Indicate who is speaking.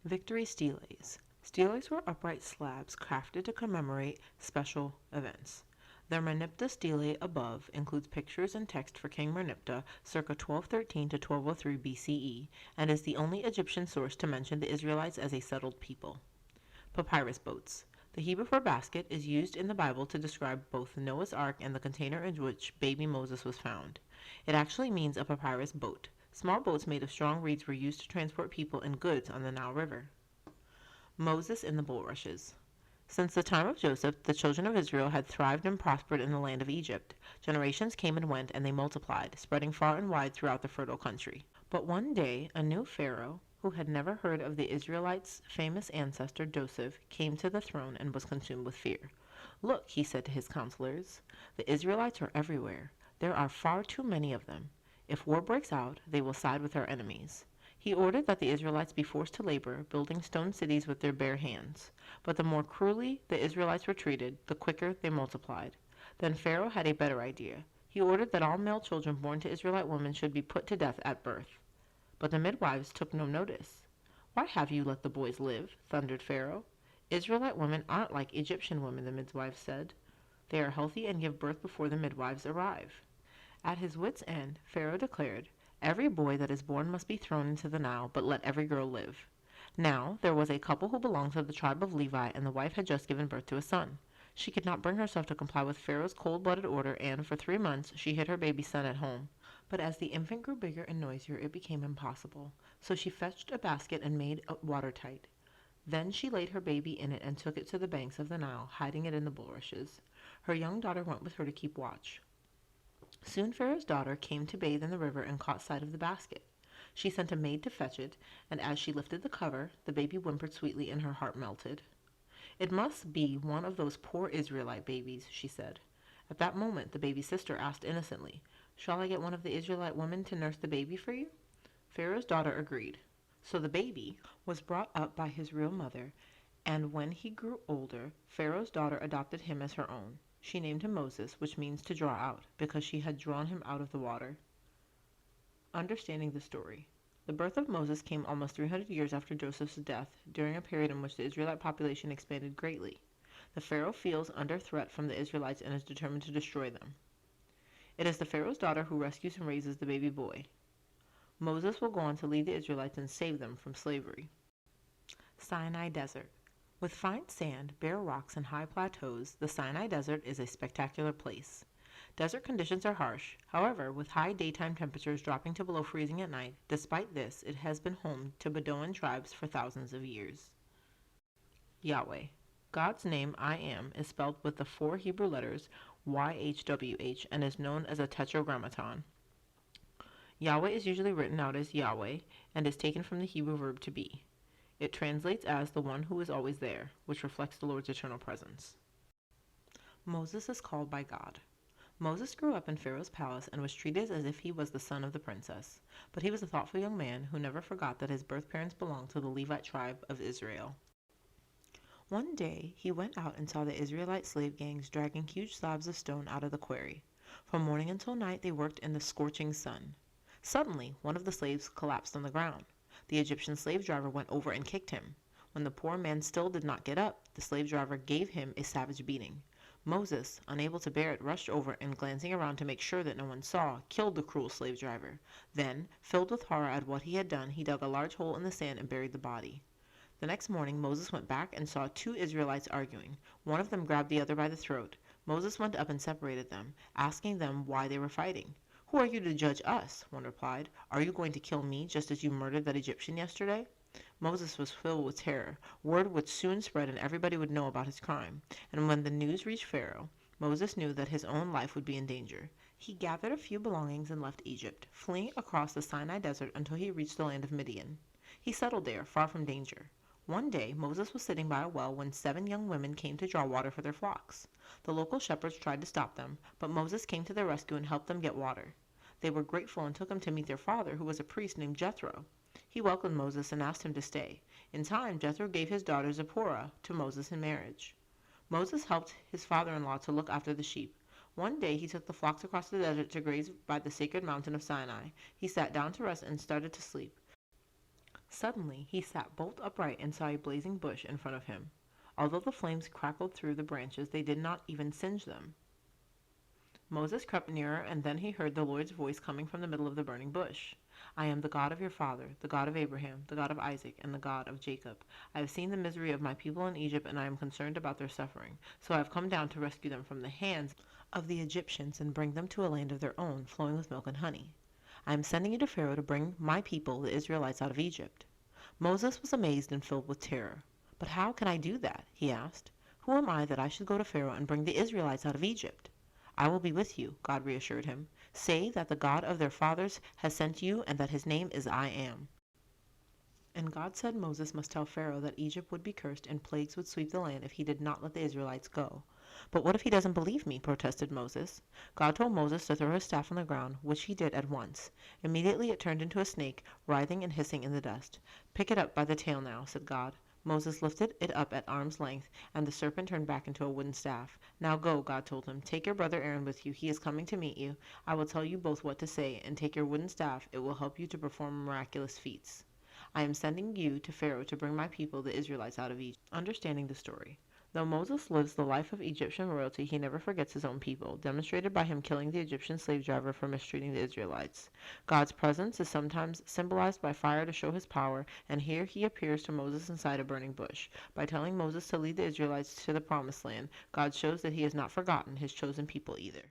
Speaker 1: Victory steles. Steles were upright slabs crafted to commemorate special events. The Merneptah stele above includes pictures and text for King Merneptah circa 1213 to 1203 BCE and is the only Egyptian source to mention the Israelites as a settled people. Papyrus boats. The Hebrew for basket is used in the Bible to describe both Noah's Ark and the container in which baby Moses was found. It actually means a papyrus boat. Small boats made of strong reeds were used to transport people and goods on the Nile River. Moses in the bulrushes. Since the time of Joseph, the children of Israel had thrived and prospered in the land of Egypt. Generations came and went, and they multiplied, spreading far and wide throughout the fertile country. But one day, a new Pharaoh, who had never heard of the Israelites' famous ancestor Joseph, came to the throne and was consumed with fear. "Look," he said to his counselors, "the Israelites are everywhere. There are far too many of them. If war breaks out, they will side with our enemies." He ordered that the Israelites be forced to labor, building stone cities with their bare hands. But the more cruelly the Israelites were treated, the quicker they multiplied. Then Pharaoh had a better idea. He ordered that all male children born to Israelite women should be put to death at birth. But the midwives took no notice. "Why have you let the boys live?" thundered Pharaoh. "Israelite women aren't like Egyptian women," the midwives said. "They are healthy and give birth before the midwives arrive." At his wits' end, Pharaoh declared, "Every boy that is born must be thrown into the Nile, but let every girl live." Now, there was a couple who belonged to the tribe of Levi, and the wife had just given birth to a son. She could not bring herself to comply with Pharaoh's cold-blooded order, and for 3 months she hid her baby son at home. But as the infant grew bigger and noisier, it became impossible. So she fetched a basket and made it watertight. Then she laid her baby in it and took it to the banks of the Nile, hiding it in the bulrushes. Her young daughter went with her to keep watch. Soon Pharaoh's daughter came to bathe in the river and caught sight of the basket. She sent a maid to fetch it, and as she lifted the cover, the baby whimpered sweetly and her heart melted. "It must be one of those poor Israelite babies," she said. At that moment, the baby's sister asked innocently, "Shall I get one of the Israelite women to nurse the baby for you?" Pharaoh's daughter agreed. So the baby was brought up by his real mother, and when he grew older, Pharaoh's daughter adopted him as her own. She named him Moses, which means to draw out, because she had drawn him out of the water. Understanding the story. The birth of Moses came almost 300 years after Joseph's death, during a period in which the Israelite population expanded greatly. The Pharaoh feels under threat from the Israelites and is determined to destroy them. It is the Pharaoh's daughter who rescues and raises the baby boy. Moses will go on to lead the Israelites and save them from slavery. Sinai Desert. With fine sand, bare rocks, and high plateaus, the Sinai Desert is a spectacular place. Desert conditions are harsh. However, with high daytime temperatures dropping to below freezing at night, despite this, it has been home to Bedouin tribes for thousands of years. Yahweh. God's name, I Am, is spelled with the 4 Hebrew letters YHWH and is known as a tetragrammaton. Yahweh is usually written out as Yahweh and is taken from the Hebrew verb to be. It translates as the one who is always there, which reflects the Lord's eternal presence. Moses is called by God. Moses grew up in Pharaoh's palace and was treated as if he was the son of the princess. But he was a thoughtful young man who never forgot that his birth parents belonged to the Levite tribe of Israel. One day, he went out and saw the Israelite slave gangs dragging huge slabs of stone out of the quarry. From morning until night, they worked in the scorching sun. Suddenly, one of the slaves collapsed on the ground. The Egyptian slave driver went over and kicked him. When the poor man still did not get up, the slave driver gave him a savage beating. Moses, unable to bear it, rushed over and, glancing around to make sure that no one saw, killed the cruel slave driver. Then, filled with horror at what he had done, he dug a large hole in the sand and buried the body. The next morning, Moses went back and saw 2 Israelites arguing. One of them grabbed the other by the throat. Moses went up and separated them, asking them why they were fighting. "Who are you to judge us?" one replied. "Are you going to kill me just as you murdered that Egyptian yesterday?" Moses was filled with terror. Word would soon spread and everybody would know about his crime. And when the news reached Pharaoh, Moses knew that his own life would be in danger. He gathered a few belongings and left Egypt, fleeing across the Sinai Desert until he reached the land of Midian. He settled there, far from danger. One day, Moses was sitting by a well when 7 young women came to draw water for their flocks. The local shepherds tried to stop them, but Moses came to their rescue and helped them get water. They were grateful and took him to meet their father, who was a priest named Jethro. He welcomed Moses and asked him to stay. In time, Jethro gave his daughter Zipporah to Moses in marriage. Moses helped his father-in-law to look after the sheep. One day, he took the flocks across the desert to graze by the sacred mountain of Sinai. He sat down to rest and started to sleep. Suddenly he sat bolt upright and saw a blazing bush in front of him. Although the flames crackled through the branches, they did not even singe them. Moses crept nearer, and then he heard the Lord's voice coming from the middle of the burning bush. I am the God of your father, the God of Abraham, the God of Isaac, and the God of Jacob. I have seen the misery of my people in Egypt, and I am concerned about their suffering. So I have come down to rescue them from the hands of the Egyptians and bring them to a land of their own, flowing with milk and honey. I am sending you to Pharaoh to bring my people, the Israelites, out of Egypt. Moses was amazed and filled with terror. But how can I do that? He asked. Who am I that I should go to Pharaoh and bring the Israelites out of Egypt? I will be with you, God reassured him. Say that the God of their fathers has sent you and that his name is I am. And God said Moses must tell Pharaoh that Egypt would be cursed and plagues would sweep the land if he did not let the Israelites go. But what if he doesn't believe me? Protested Moses. God told Moses to throw his staff on the ground, which he did at once. Immediately it turned into a snake, writhing and hissing in the dust. Pick it up by the tail now, said God. Moses lifted it up at arm's length, and the serpent turned back into a wooden staff. Now go, God told him. Take your brother Aaron with you. He is coming to meet you. I will tell you both what to say, and take your wooden staff. It will help you to perform miraculous feats. I am sending you to Pharaoh to bring my people, the Israelites, out of Egypt. Understanding the story. Though Moses lives the life of Egyptian royalty, he never forgets his own people, demonstrated by him killing the Egyptian slave driver for mistreating the Israelites. God's presence is sometimes symbolized by fire to show his power, and here he appears to Moses inside a burning bush. By telling Moses to lead the Israelites to the promised land, God shows that he has not forgotten his chosen people either.